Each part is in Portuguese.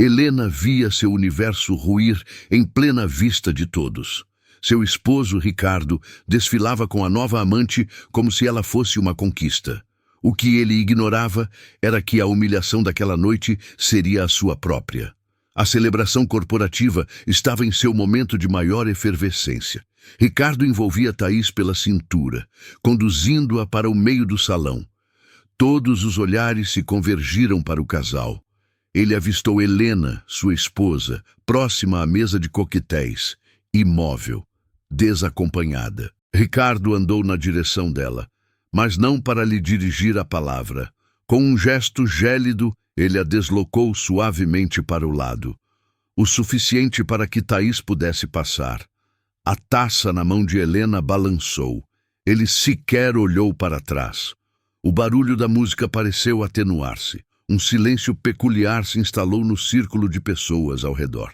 Helena via seu universo ruir em plena vista de todos. Seu esposo, Ricardo, desfilava com a nova amante como se ela fosse uma conquista. O que ele ignorava era que a humilhação daquela noite seria a sua própria. A celebração corporativa estava em seu momento de maior efervescência. Ricardo envolvia Thaís pela cintura, conduzindo-a para o meio do salão. Todos os olhares se convergiram para o casal. Ele avistou Helena, sua esposa, próxima à mesa de coquetéis, imóvel, desacompanhada. Ricardo andou na direção dela, mas não para lhe dirigir a palavra. Com um gesto gélido, ele a deslocou suavemente para o lado, o suficiente para que Thaís pudesse passar. A taça na mão de Helena balançou. Ele sequer olhou para trás. O barulho da música pareceu atenuar-se. Um silêncio peculiar se instalou no círculo de pessoas ao redor.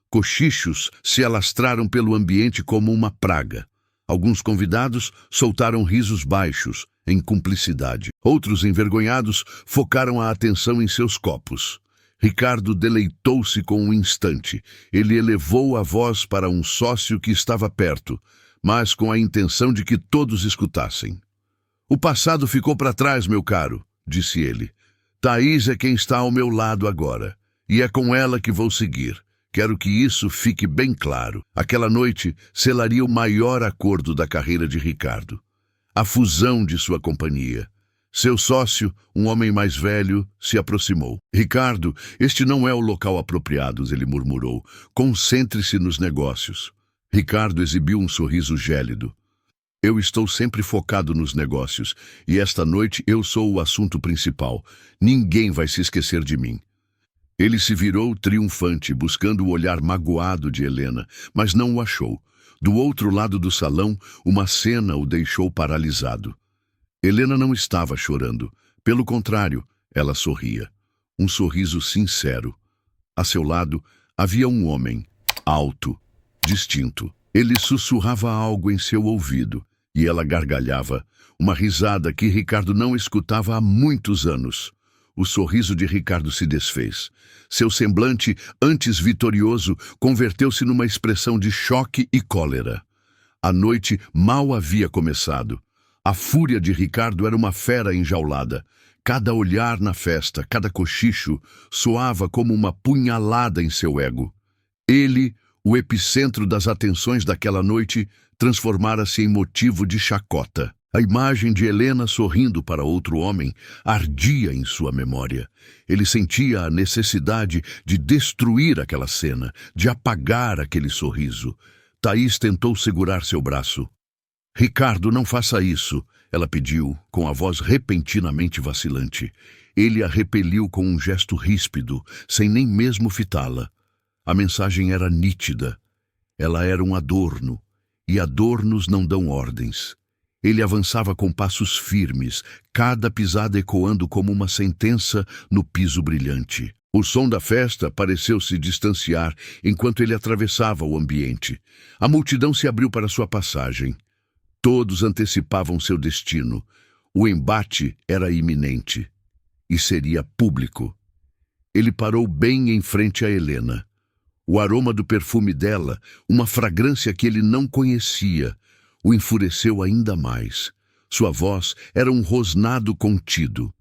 Cochichos se alastraram pelo ambiente como uma praga. Alguns convidados soltaram risos baixos, em cumplicidade. Outros, envergonhados, focaram a atenção em seus copos. Ricardo deleitou-se com um instante. Ele elevou a voz para um sócio que estava perto, mas com a intenção de que todos escutassem. "O passado ficou para trás, meu caro", disse ele. "Thaís é quem está ao meu lado agora, e é com ela que vou seguir. Quero que isso fique bem claro." Aquela noite selaria o maior acordo da carreira de Ricardo. A fusão de sua companhia. Seu sócio, um homem mais velho, se aproximou. "Ricardo, este não é o local apropriado", ele murmurou. "Concentre-se nos negócios." Ricardo exibiu um sorriso gélido. "Eu estou sempre focado nos negócios, e esta noite eu sou o assunto principal. Ninguém vai se esquecer de mim." Ele se virou triunfante, buscando o olhar magoado de Helena, mas não o achou. Do outro lado do salão, uma cena o deixou paralisado. Helena não estava chorando. Pelo contrário, ela sorria. Um sorriso sincero. A seu lado, havia um homem, alto, distinto. Ele sussurrava algo em seu ouvido, e ela gargalhava, uma risada que Ricardo não escutava há muitos anos. O sorriso de Ricardo se desfez. Seu semblante, antes vitorioso, converteu-se numa expressão de choque e cólera. A noite mal havia começado. A fúria de Ricardo era uma fera enjaulada. Cada olhar na festa, cada cochicho, soava como uma punhalada em seu ego. Ele, o epicentro das atenções daquela noite, transformara-se em motivo de chacota. A imagem de Helena sorrindo para outro homem ardia em sua memória. Ele sentia a necessidade de destruir aquela cena, de apagar aquele sorriso. Thaís tentou segurar seu braço. "Ricardo, não faça isso", ela pediu, com a voz repentinamente vacilante. Ele a repeliu com um gesto ríspido, sem nem mesmo fitá-la. A mensagem era nítida. Ela era um adorno, e adornos não dão ordens. Ele avançava com passos firmes, cada pisada ecoando como uma sentença no piso brilhante. O som da festa pareceu se distanciar enquanto ele atravessava o ambiente. A multidão se abriu para sua passagem. Todos antecipavam seu destino. O embate era iminente. E seria público. Ele parou bem em frente a Helena. O aroma do perfume dela, uma fragrância que ele não conhecia, o enfureceu ainda mais. Sua voz era um rosnado contido.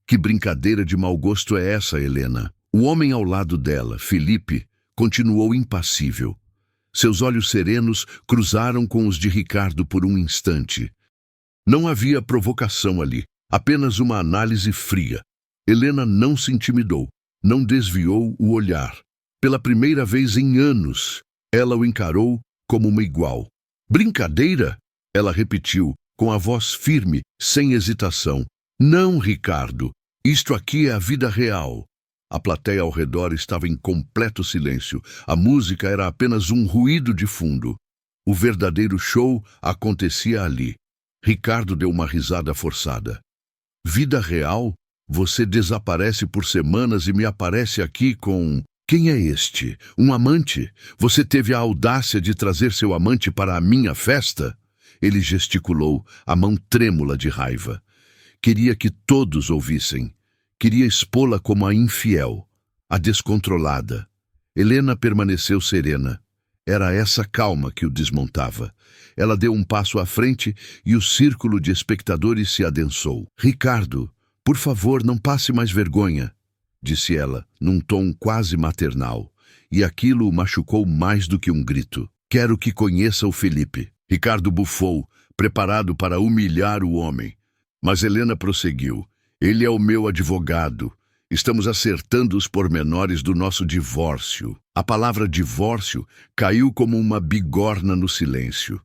"Que brincadeira de mau gosto é essa, Helena?" O homem ao lado dela, Felipe, continuou impassível. Seus olhos serenos cruzaram com os de Ricardo por um instante. Não havia provocação ali, apenas uma análise fria. Helena não se intimidou, não desviou o olhar. Pela primeira vez em anos, ela o encarou como uma igual. "Brincadeira?" ela repetiu, com a voz firme, sem hesitação. "Não, Ricardo. Isto aqui é a vida real." A plateia ao redor estava em completo silêncio. A música era apenas um ruído de fundo. O verdadeiro show acontecia ali. Ricardo deu uma risada forçada. "Vida real? Você desaparece por semanas e me aparece aqui com... Quem é este? Um amante? Você teve a audácia de trazer seu amante para a minha festa?" Ele gesticulou, a mão trêmula de raiva. Queria que todos ouvissem. Queria expô-la como a infiel. a descontrolada. Helena permaneceu serena. Era essa calma que o desmontava. Ela deu um passo à frente e o círculo de espectadores se adensou. Ricardo, por favor, não passe mais vergonha, disse ela, num tom quase maternal. E aquilo o machucou mais do que um grito. Quero que conheça o Felipe. Ricardo bufou, preparado para humilhar o homem. Mas Helena prosseguiu. Ele é o meu advogado. Estamos acertando os pormenores do nosso divórcio. A palavra divórcio caiu como uma bigorna no silêncio.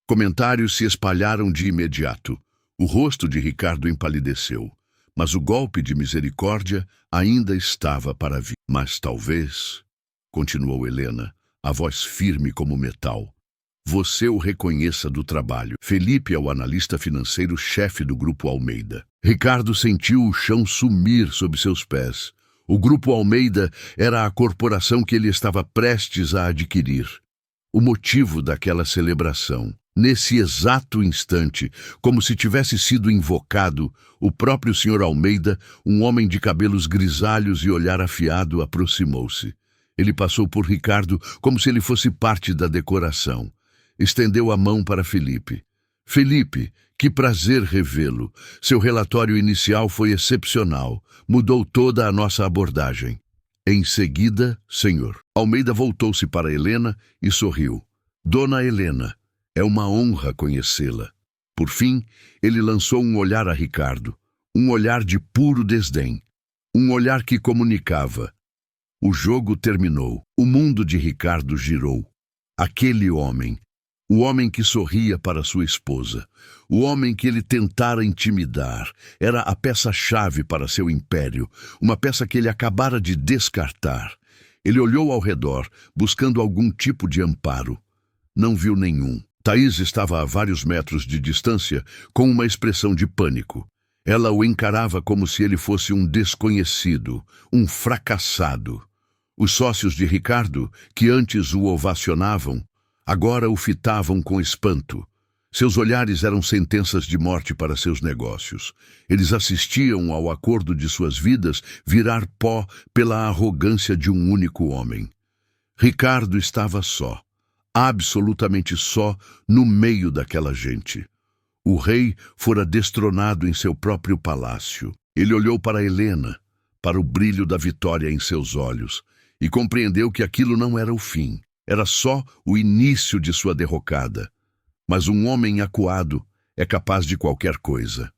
Comentários se espalharam de imediato. O rosto de Ricardo empalideceu. Mas o golpe de misericórdia ainda estava para vir. Mas talvez, continuou Helena, a voz firme como metal, você o reconheça do trabalho. Felipe é o analista financeiro-chefe do Grupo Almeida. Ricardo sentiu o chão sumir sob seus pés. O Grupo Almeida era a corporação que ele estava prestes a adquirir. O motivo daquela celebração. Nesse exato instante, como se tivesse sido invocado, o próprio Sr. Almeida, um homem de cabelos grisalhos e olhar afiado, aproximou-se. Ele passou por Ricardo como se ele fosse parte da decoração. Estendeu a mão para Felipe. Felipe, que prazer revê-lo. Seu relatório inicial foi excepcional. Mudou toda a nossa abordagem. Em seguida, senhor. Almeida voltou-se para Helena e sorriu. Dona Helena, é uma honra conhecê-la. Por fim, ele lançou um olhar a Ricardo. Um olhar de puro desdém. Um olhar que comunicava. O jogo terminou. O mundo de Ricardo girou. Aquele homem. O homem que sorria para sua esposa, o homem que ele tentara intimidar, era a peça-chave para seu império, uma peça que ele acabara de descartar. Ele olhou ao redor, buscando algum tipo de amparo. Não viu nenhum. Thaís estava a vários metros de distância, com uma expressão de pânico. Ela o encarava como se ele fosse um desconhecido, um fracassado. Os sócios de Ricardo, que antes o ovacionavam, agora o fitavam com espanto. Seus olhares eram sentenças de morte para seus negócios. Eles assistiam ao acordo de suas vidas virar pó pela arrogância de um único homem. Ricardo estava só, absolutamente só, no meio daquela gente. O rei fora destronado em seu próprio palácio. Ele olhou para Helena, para o brilho da vitória em seus olhos, e compreendeu que aquilo não era o fim. Era só o início de sua derrocada. Mas um homem acuado é capaz de qualquer coisa.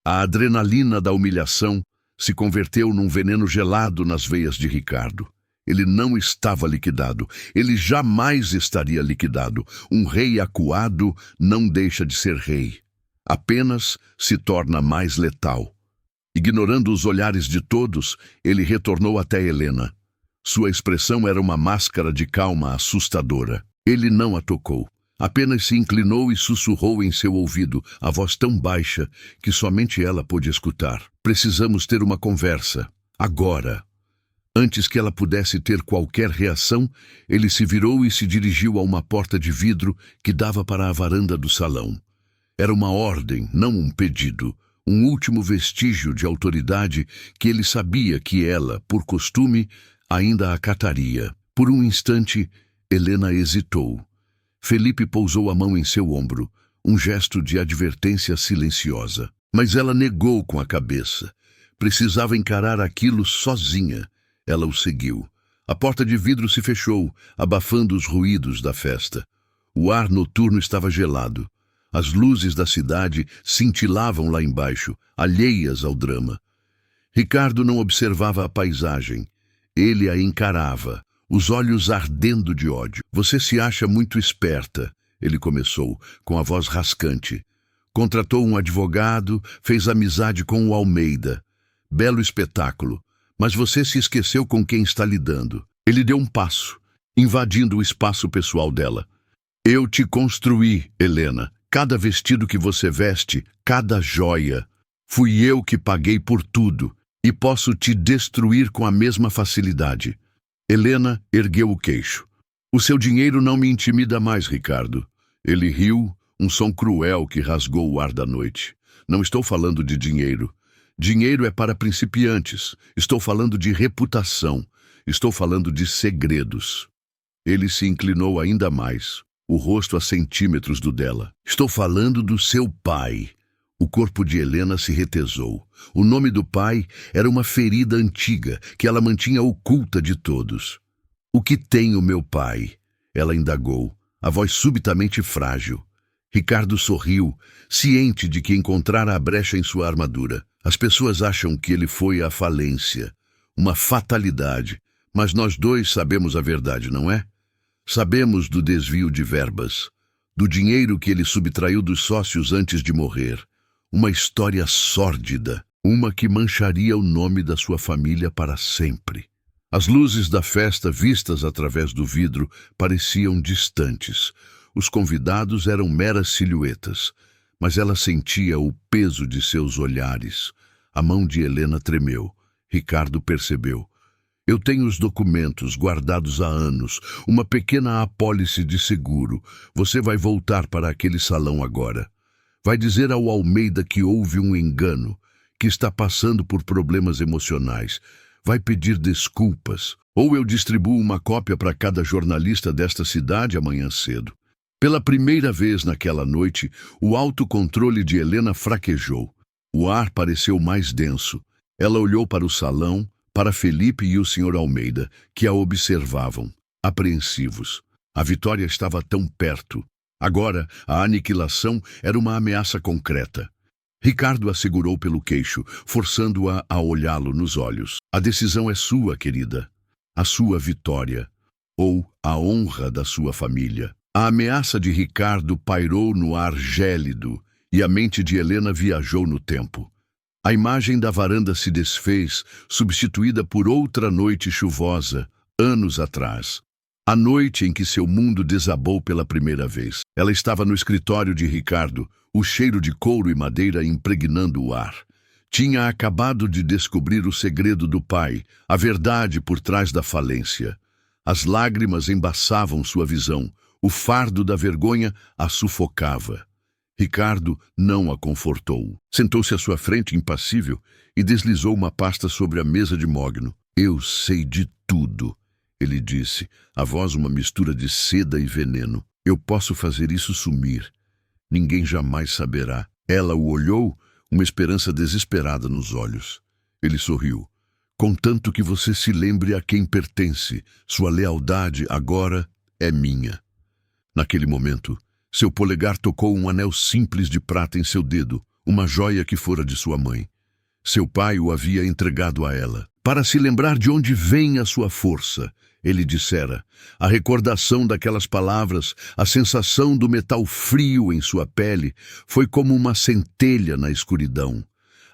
A adrenalina da humilhação se converteu num veneno gelado nas veias de Ricardo. Ele não estava liquidado. Ele jamais estaria liquidado. Um rei acuado não deixa de ser rei. Apenas se torna mais letal. Ignorando os olhares de todos, ele retornou até Helena. Sua expressão era uma máscara de calma assustadora. Ele não a tocou. Apenas se inclinou e sussurrou em seu ouvido, a voz tão baixa que somente ela pôde escutar. Precisamos ter uma conversa. Agora. Antes que ela pudesse ter qualquer reação, ele se virou e se dirigiu a uma porta de vidro que dava para a varanda do salão. Era uma ordem, não um pedido. Um último vestígio de autoridade que ele sabia que ela, por costume, ainda acataria. Por um instante, Helena hesitou. Felipe pousou a mão em seu ombro, um gesto de advertência silenciosa. Mas ela negou com a cabeça. Precisava encarar aquilo sozinha. Ela o seguiu. A porta de vidro se fechou, abafando os ruídos da festa. O ar noturno estava gelado. As luzes da cidade cintilavam lá embaixo, alheias ao drama. Ricardo não observava a paisagem. Ele a encarava, os olhos ardendo de ódio. Você se acha muito esperta, ele começou, com a voz rascante. Contratou um advogado, fez amizade com o Almeida. Belo espetáculo. Mas você se esqueceu com quem está lidando. Ele deu um passo, invadindo o espaço pessoal dela. Eu te construí, Helena. Cada vestido que você veste, cada joia. Fui eu que paguei por tudo. E posso te destruir com a mesma facilidade. Helena ergueu o queixo. O seu dinheiro não me intimida mais, Ricardo. Ele riu, um som cruel que rasgou o ar da noite. Não estou falando de dinheiro. Dinheiro é para principiantes. Estou falando de reputação. Estou falando de segredos. Ele se inclinou ainda mais, o rosto a centímetros do dela. Estou falando do seu pai. O corpo de Helena se retesou. O nome do pai era uma ferida antiga que ela mantinha oculta de todos. O que tem o meu pai? Ela indagou, a voz subitamente frágil. Ricardo sorriu, ciente de que encontrara a brecha em sua armadura. As pessoas acham que ele foi à falência, uma fatalidade, mas nós dois sabemos a verdade, não é? Sabemos do desvio de verbas, do dinheiro que ele subtraiu dos sócios antes de morrer. Uma história sórdida, uma que mancharia o nome da sua família para sempre. As luzes da festa vistas através do vidro pareciam distantes. Os convidados eram meras silhuetas, mas ela sentia o peso de seus olhares. A mão de Helena tremeu. Ricardo percebeu. Eu tenho os documentos guardados há anos, uma pequena apólice de seguro. Você vai voltar para aquele salão agora. Vai dizer ao Almeida que houve um engano, que está passando por problemas emocionais. Vai pedir desculpas, ou eu distribuo uma cópia para cada jornalista desta cidade amanhã cedo. Pela primeira vez naquela noite, o autocontrole de Helena fraquejou. O ar pareceu mais denso. Ela olhou para o salão, para Felipe e o Sr. Almeida, que a observavam, apreensivos. A vitória estava tão perto. Agora, a aniquilação era uma ameaça concreta. Ricardo a segurou pelo queixo, forçando-a a olhá-lo nos olhos. A decisão é sua, querida. A sua vitória. Ou a honra da sua família. A ameaça de Ricardo pairou no ar gélido e a mente de Helena viajou no tempo. A imagem da varanda se desfez, substituída por outra noite chuvosa, anos atrás. A noite em que seu mundo desabou pela primeira vez. Ela estava no escritório de Ricardo, o cheiro de couro e madeira impregnando o ar. Tinha acabado de descobrir o segredo do pai, a verdade por trás da falência. As lágrimas embaçavam sua visão, o fardo da vergonha a sufocava. Ricardo não a confortou. Sentou-se à sua frente impassível e deslizou uma pasta sobre a mesa de mogno. Eu sei de tudo, ele disse, a voz uma mistura de seda e veneno. Eu posso fazer isso sumir. Ninguém jamais saberá. Ela o olhou, uma esperança desesperada nos olhos. Ele sorriu. Contanto que você se lembre a quem pertence, sua lealdade agora é minha. Naquele momento, seu polegar tocou um anel simples de prata em seu dedo, uma joia que fora de sua mãe. Seu pai o havia entregado a ela. Para se lembrar de onde vem a sua força, ele dissera. A recordação daquelas palavras, a sensação do metal frio em sua pele, foi como uma centelha na escuridão.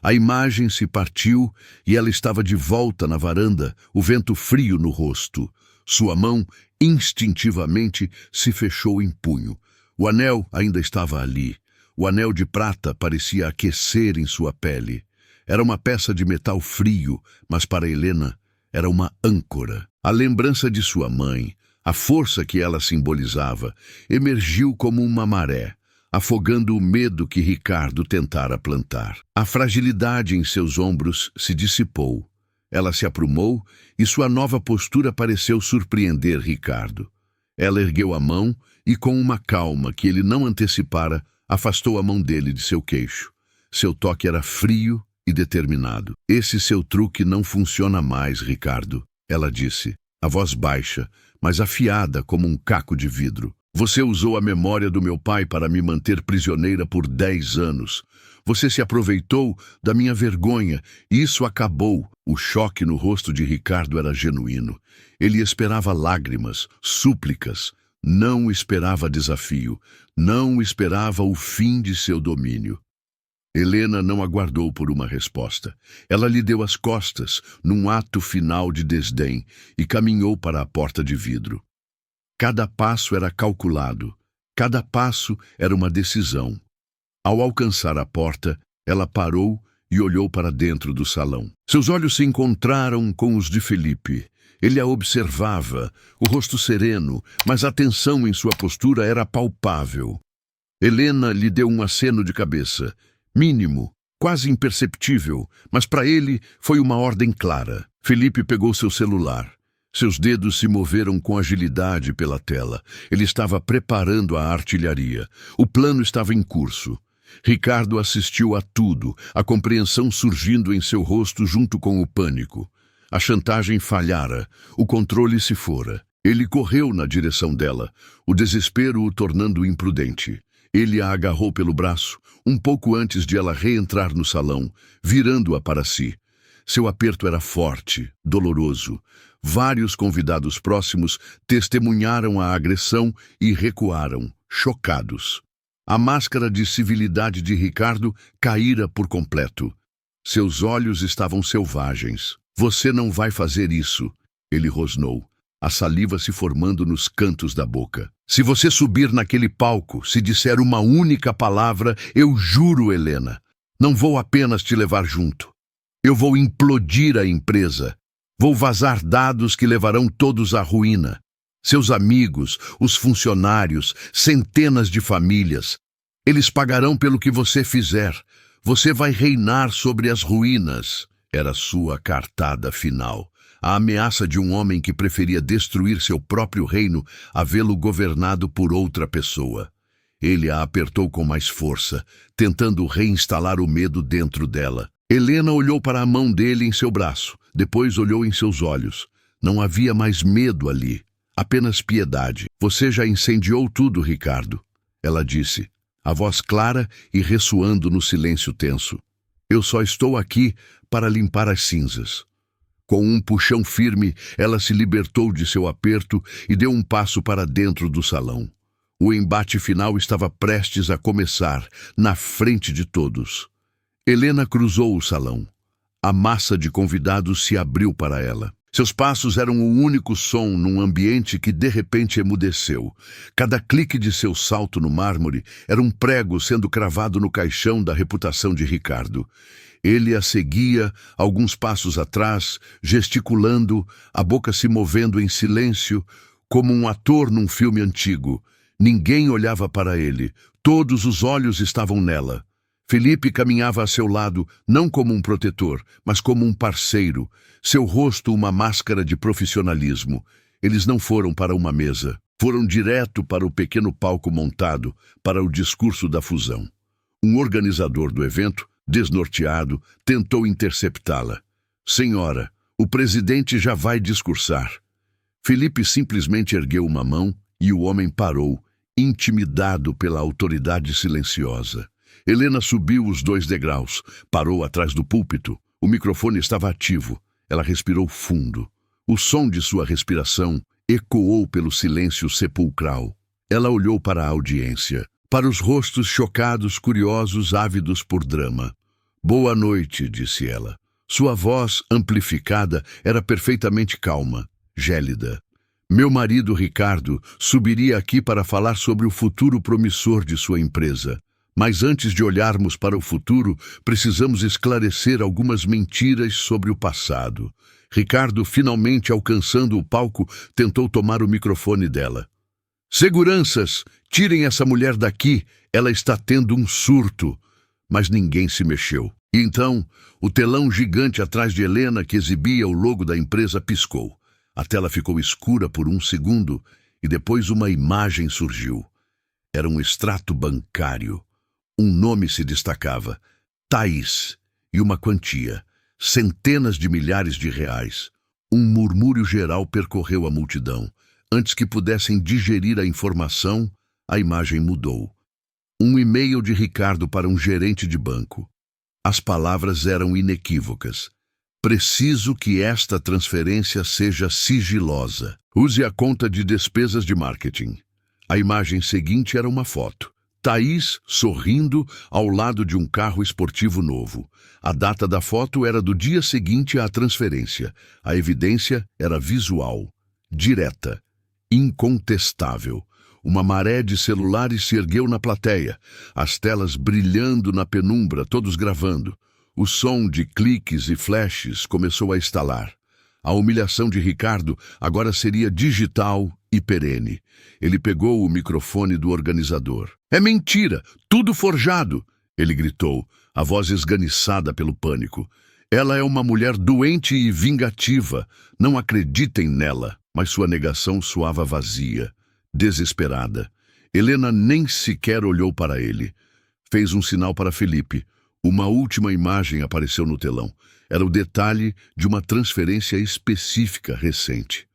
A imagem se partiu e ela estava de volta na varanda, o vento frio no rosto. Sua mão, instintivamente, se fechou em punho. O anel ainda estava ali. O anel de prata parecia aquecer em sua pele. Era uma peça de metal frio, mas para Helena era uma âncora. A lembrança de sua mãe, a força que ela simbolizava, emergiu como uma maré, afogando o medo que Ricardo tentara plantar. A fragilidade em seus ombros se dissipou. Ela se aprumou e sua nova postura pareceu surpreender Ricardo. Ela ergueu a mão e, com uma calma que ele não antecipara, afastou a mão dele de seu queixo. Seu toque era frio e determinado. Esse seu truque não funciona mais, Ricardo, ela disse, a voz baixa, mas afiada como um caco de vidro. Você usou a memória do meu pai para me manter prisioneira por 10 anos. Você se aproveitou da minha vergonha e isso acabou. O choque no rosto de Ricardo era genuíno. Ele esperava lágrimas, súplicas. Não esperava desafio. Não esperava o fim de seu domínio. Helena não aguardou por uma resposta. Ela lhe deu as costas, num ato final de desdém, e caminhou para a porta de vidro. Cada passo era calculado. Cada passo era uma decisão. Ao alcançar a porta, ela parou e olhou para dentro do salão. Seus olhos se encontraram com os de Felipe. Ele a observava, o rosto sereno, mas a tensão em sua postura era palpável. Helena lhe deu um aceno de cabeça, mínimo, quase imperceptível, mas para ele foi uma ordem clara. Felipe pegou seu celular. Seus dedos se moveram com agilidade pela tela. Ele estava preparando a artilharia. O plano estava em curso. Ricardo assistiu a tudo, a compreensão surgindo em seu rosto junto com o pânico. A chantagem falhara, o controle se fora. Ele correu na direção dela, o desespero o tornando imprudente. Ele a agarrou pelo braço, um pouco antes de ela reentrar no salão, virando-a para si. Seu aperto era forte, doloroso. Vários convidados próximos testemunharam a agressão e recuaram, chocados. A máscara de civilidade de Ricardo caíra por completo. Seus olhos estavam selvagens. Você não vai fazer isso, ele rosnou, a saliva se formando nos cantos da boca. Se você subir naquele palco, se disser uma única palavra, eu juro, Helena, não vou apenas te levar junto. Eu vou implodir a empresa. Vou vazar dados que levarão todos à ruína. Seus amigos, os funcionários, centenas de famílias. Eles pagarão pelo que você fizer. Você vai reinar sobre as ruínas. Era sua cartada final. A ameaça de um homem que preferia destruir seu próprio reino a vê-lo governado por outra pessoa. Ele a apertou com mais força, tentando reinstalar o medo dentro dela. Helena olhou para a mão dele em seu braço, depois olhou em seus olhos. Não havia mais medo ali, apenas piedade. Você já incendiou tudo, Ricardo, ela disse, a voz clara e ressoando no silêncio tenso. Eu só estou aqui para limpar as cinzas. Com um puxão firme, ela se libertou de seu aperto e deu um passo para dentro do salão. O embate final estava prestes a começar, na frente de todos. Helena cruzou o salão. A massa de convidados se abriu para ela. Seus passos eram o único som num ambiente que de repente emudeceu. Cada clique de seu salto no mármore era um prego sendo cravado no caixão da reputação de Ricardo. Ele a seguia, alguns passos atrás, gesticulando, a boca se movendo em silêncio, como um ator num filme antigo. Ninguém olhava para ele. Todos os olhos estavam nela. Felipe caminhava a seu lado, não como um protetor, mas como um parceiro, seu rosto uma máscara de profissionalismo. Eles não foram para uma mesa, foram direto para o pequeno palco montado para o discurso da fusão. Um organizador do evento, desnorteado, tentou interceptá-la. Senhora, o presidente já vai discursar. Felipe simplesmente ergueu uma mão e o homem parou, intimidado pela autoridade silenciosa. Helena subiu os 2 degraus, parou atrás do púlpito. O microfone estava ativo. Ela respirou fundo. O som de sua respiração ecoou pelo silêncio sepulcral. Ela olhou para a audiência, para os rostos chocados, curiosos, ávidos por drama. Boa noite, disse ela. Sua voz, amplificada, era perfeitamente calma, gélida. Meu marido, Ricardo, subiria aqui para falar sobre o futuro promissor de sua empresa. Mas antes de olharmos para o futuro, precisamos esclarecer algumas mentiras sobre o passado. Ricardo, finalmente alcançando o palco, tentou tomar o microfone dela. Seguranças, tirem essa mulher daqui, ela está tendo um surto. Mas ninguém se mexeu. E então, o telão gigante atrás de Helena, que exibia o logo da empresa, piscou. A tela ficou escura por um segundo e depois uma imagem surgiu. Era um extrato bancário. Um nome se destacava, Thaís, e uma quantia, centenas de milhares de reais. Um murmúrio geral percorreu a multidão. Antes que pudessem digerir a informação, a imagem mudou. Um e-mail de Ricardo para um gerente de banco. As palavras eram inequívocas. Preciso que esta transferência seja sigilosa. Use a conta de despesas de marketing. A imagem seguinte era uma foto. Thaís sorrindo ao lado de um carro esportivo novo. A data da foto era do dia seguinte à transferência. A evidência era visual, direta, incontestável. Uma maré de celulares se ergueu na plateia, as telas brilhando na penumbra, todos gravando. O som de cliques e flashes começou a estalar. A humilhação de Ricardo agora seria digital e perene. Ele pegou o microfone do organizador. É mentira! Tudo forjado! Ele gritou, a voz esganiçada pelo pânico. Ela é uma mulher doente e vingativa. Não acreditem nela. Mas sua negação soava vazia, desesperada. Helena nem sequer olhou para ele. Fez um sinal para Felipe. Uma última imagem apareceu no telão. Era o detalhe de uma transferência específica recente.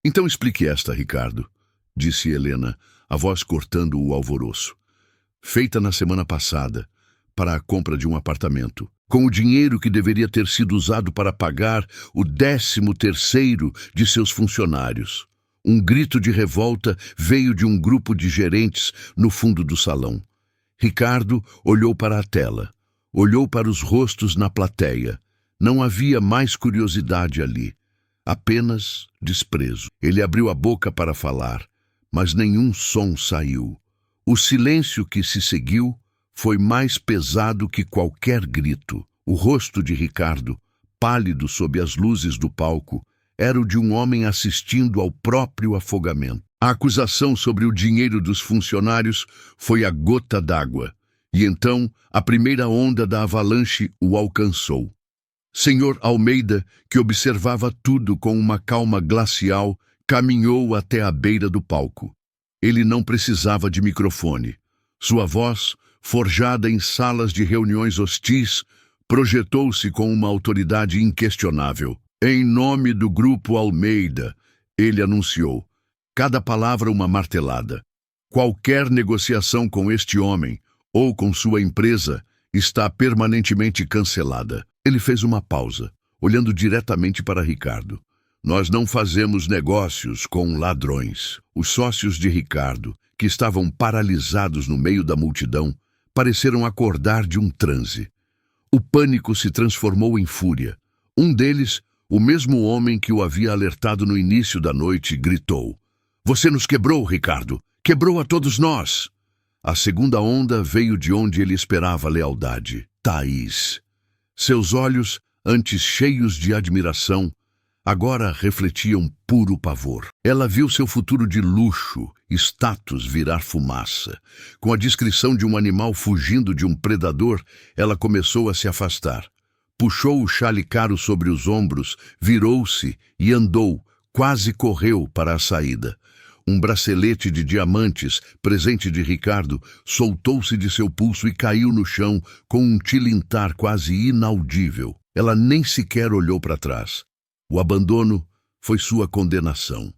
Então explique esta, Ricardo, disse Helena, a voz cortando o alvoroço. Feita na semana passada, para a compra de um apartamento, com o dinheiro que deveria ter sido usado para pagar o 13º de seus funcionários. Um grito de revolta veio de um grupo de gerentes no fundo do salão. Ricardo olhou para a tela, olhou para os rostos na plateia. Não havia mais curiosidade ali, apenas desprezo. Ele abriu a boca para falar, mas nenhum som saiu. O silêncio que se seguiu foi mais pesado que qualquer grito. O rosto de Ricardo, pálido sob as luzes do palco, era o de um homem assistindo ao próprio afogamento. A acusação sobre o dinheiro dos funcionários foi a gota d'água, e então a primeira onda da avalanche o alcançou. Senhor Almeida, que observava tudo com uma calma glacial, caminhou até a beira do palco. Ele não precisava de microfone. Sua voz, forjada em salas de reuniões hostis, projetou-se com uma autoridade inquestionável. Em nome do Grupo Almeida, ele anunciou, cada palavra uma martelada. Qualquer negociação com este homem, ou com sua empresa, está permanentemente cancelada. Ele fez uma pausa, olhando diretamente para Ricardo. Nós não fazemos negócios com ladrões. Os sócios de Ricardo, que estavam paralisados no meio da multidão, pareceram acordar de um transe. O pânico se transformou em fúria. Um deles, o mesmo homem que o havia alertado no início da noite, gritou: "Você nos quebrou, Ricardo! Quebrou a todos nós!" A segunda onda veio de onde ele esperava lealdade. Thaís. Seus olhos, antes cheios de admiração, agora refletiam puro pavor. Ela viu seu futuro de luxo, status virar fumaça. Com a descrição de um animal fugindo de um predador, ela começou a se afastar. Puxou o chale caro sobre os ombros, virou-se e andou, quase correu para a saída. Um bracelete de diamantes, presente de Ricardo, soltou-se de seu pulso e caiu no chão com um tilintar quase inaudível. Ela nem sequer olhou para trás. O abandono foi sua condenação.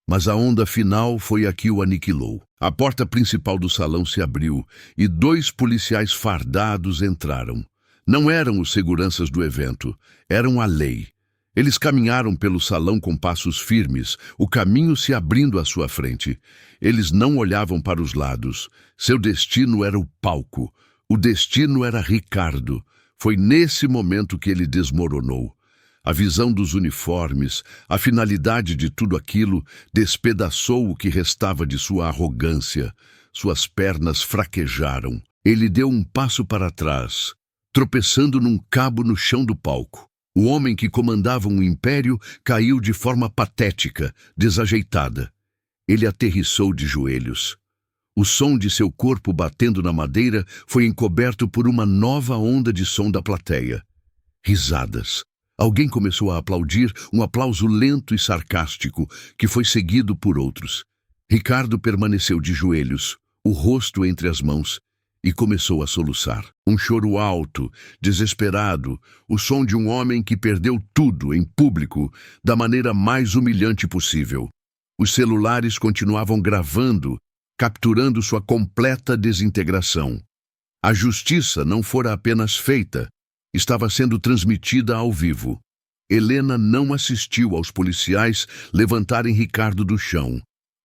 Mas a onda final foi a que o aniquilou. A porta principal do salão se abriu e 2 policiais fardados entraram. Não eram os seguranças do evento, eram a lei. Eles caminharam pelo salão com passos firmes, o caminho se abrindo à sua frente. Eles não olhavam para os lados. Seu destino era o palco. O destino era Ricardo. Foi nesse momento que ele desmoronou. A visão dos uniformes, a finalidade de tudo aquilo, despedaçou o que restava de sua arrogância. Suas pernas fraquejaram. Ele deu um passo para trás, tropeçando num cabo no chão do palco. O homem que comandava um império caiu de forma patética, desajeitada. Ele aterrissou de joelhos. O som de seu corpo batendo na madeira foi encoberto por uma nova onda de som da plateia. Risadas. Alguém começou a aplaudir, um aplauso lento e sarcástico, que foi seguido por outros. Ricardo permaneceu de joelhos, o rosto entre as mãos, e começou a soluçar. Um choro alto, desesperado, o som de um homem que perdeu tudo em público da maneira mais humilhante possível. Os celulares continuavam gravando, capturando sua completa desintegração. A justiça não fora apenas feita, estava sendo transmitida ao vivo. Helena não assistiu aos policiais levantarem Ricardo do chão.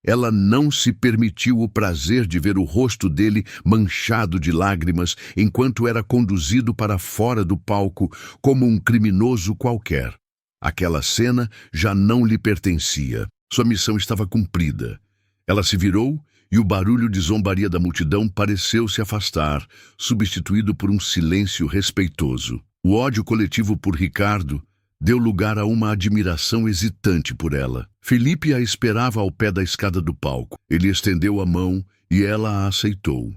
Ela não se permitiu o prazer de ver o rosto dele manchado de lágrimas enquanto era conduzido para fora do palco como um criminoso qualquer. Aquela cena já não lhe pertencia. Sua missão estava cumprida. Ela se virou e o barulho de zombaria da multidão pareceu se afastar, substituído por um silêncio respeitoso. O ódio coletivo por Ricardo deu lugar a uma admiração hesitante por ela. Felipe a esperava ao pé da escada do palco. Ele estendeu a mão e ela a aceitou.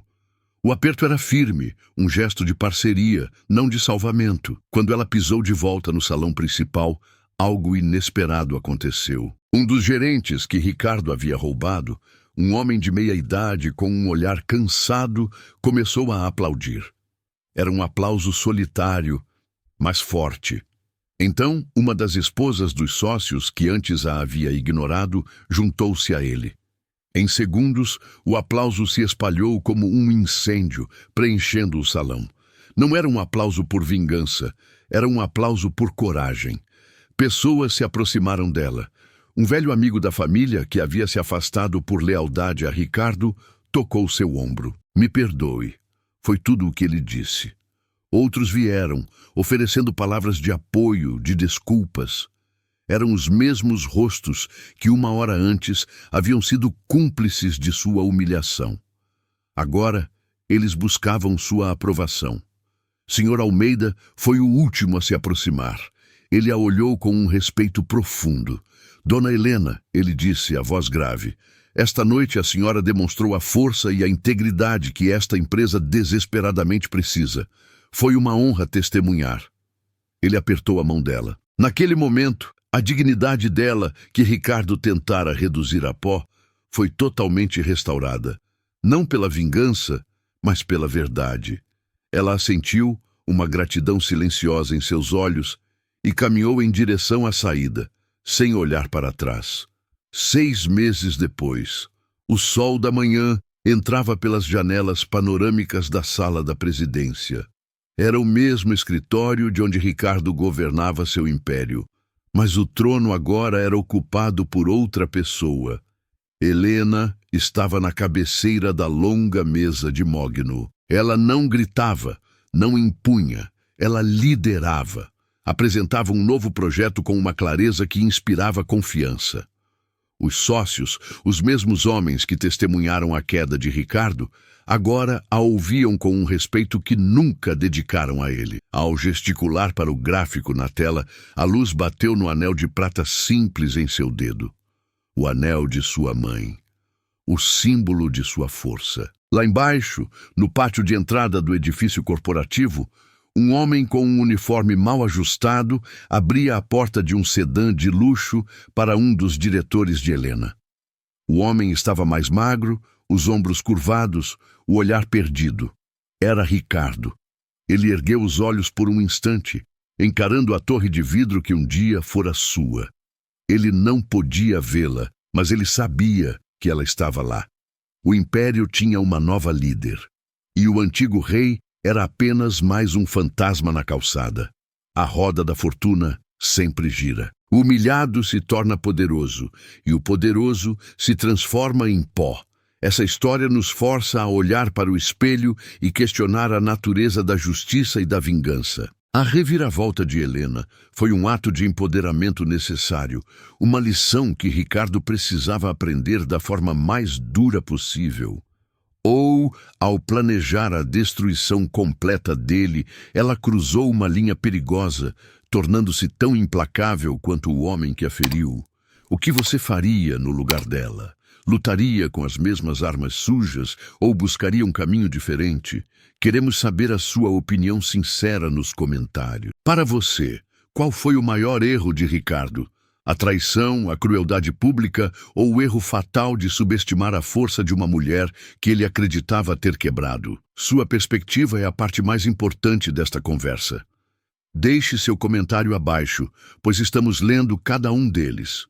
O aperto era firme, um gesto de parceria, não de salvamento. Quando ela pisou de volta no salão principal, algo inesperado aconteceu. Um dos gerentes que Ricardo havia roubado, um homem de meia idade com um olhar cansado, começou a aplaudir. Era um aplauso solitário, mas forte. Então, uma das esposas dos sócios, que antes a havia ignorado, juntou-se a ele. Em segundos, o aplauso se espalhou como um incêndio, preenchendo o salão. Não era um aplauso por vingança, era um aplauso por coragem. Pessoas se aproximaram dela. Um velho amigo da família, que havia se afastado por lealdade a Ricardo, tocou seu ombro. "Me perdoe", foi tudo o que ele disse. Outros vieram, oferecendo palavras de apoio, de desculpas. Eram os mesmos rostos que uma hora antes haviam sido cúmplices de sua humilhação. Agora, eles buscavam sua aprovação. Sr. Almeida foi o último a se aproximar. Ele a olhou com um respeito profundo. "Dona Helena", ele disse, a voz grave, "esta noite a senhora demonstrou a força e a integridade que esta empresa desesperadamente precisa. Foi uma honra testemunhar." Ele apertou a mão dela. Naquele momento, a dignidade dela, que Ricardo tentara reduzir a pó, foi totalmente restaurada. Não pela vingança, mas pela verdade. Ela assentiu, uma gratidão silenciosa em seus olhos, e caminhou em direção à saída, sem olhar para trás. 6 meses depois, o sol da manhã entrava pelas janelas panorâmicas da sala da presidência. Era o mesmo escritório de onde Ricardo governava seu império, mas o trono agora era ocupado por outra pessoa. Helena estava na cabeceira da longa mesa de mogno. Ela não gritava, não impunha, ela liderava. Apresentava um novo projeto com uma clareza que inspirava confiança. Os sócios, os mesmos homens que testemunharam a queda de Ricardo, agora a ouviam com um respeito que nunca dedicaram a ele. Ao gesticular para o gráfico na tela, a luz bateu no anel de prata simples em seu dedo. O anel de sua mãe. O símbolo de sua força. Lá embaixo, no pátio de entrada do edifício corporativo, um homem com um uniforme mal ajustado abria a porta de um sedã de luxo para um dos diretores de Helena. O homem estava mais magro, os ombros curvados, o olhar perdido. Era Ricardo. Ele ergueu os olhos por um instante, encarando a torre de vidro que um dia fora sua. Ele não podia vê-la, mas ele sabia que ela estava lá. O império tinha uma nova líder, e o antigo rei era apenas mais um fantasma na calçada. A roda da fortuna sempre gira. O humilhado se torna poderoso, e o poderoso se transforma em pó. Essa história nos força a olhar para o espelho e questionar a natureza da justiça e da vingança. A reviravolta de Helena foi um ato de empoderamento necessário, uma lição que Ricardo precisava aprender da forma mais dura possível. Ou, ao planejar a destruição completa dele, ela cruzou uma linha perigosa, tornando-se tão implacável quanto o homem que a feriu. O que você faria no lugar dela? Lutaria com as mesmas armas sujas ou buscaria um caminho diferente? Queremos saber a sua opinião sincera nos comentários. Para você, qual foi o maior erro de Ricardo? A traição, a crueldade pública ou o erro fatal de subestimar a força de uma mulher que ele acreditava ter quebrado? Sua perspectiva é a parte mais importante desta conversa. Deixe seu comentário abaixo, pois estamos lendo cada um deles.